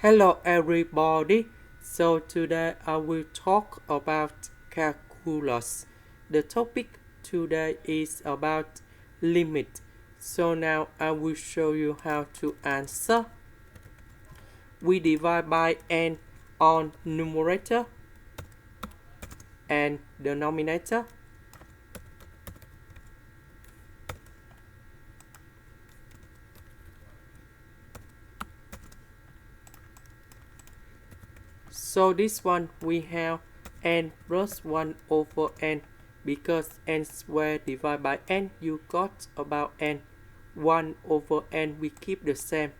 Hello everybody. So today I will talk about calculus. The topic today is about limit. So now I will show you how to answer. We divide by n on numerator and denominator. So this one we have n plus 1 over n. Because n squared divided by n, you got about n. 1 over n, we keep the same.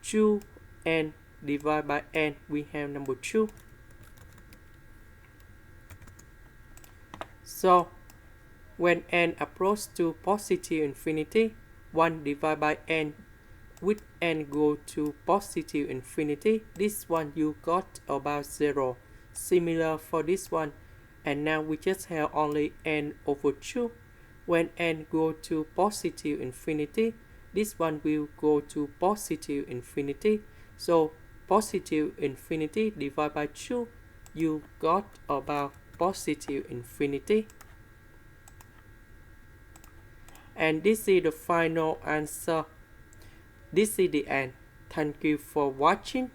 2n divided by n, we have number 2. So when n approaches to positive infinity, 1 divided by n with n go to positive infinity, this one you got about 0. Similar for this one. And now we just have only n over 2. When n go to positive infinity, this one will go to positive infinity. So positive infinity divided by 2, you got about positive infinity. And this is the final answer. This is the end. Thank you for watching.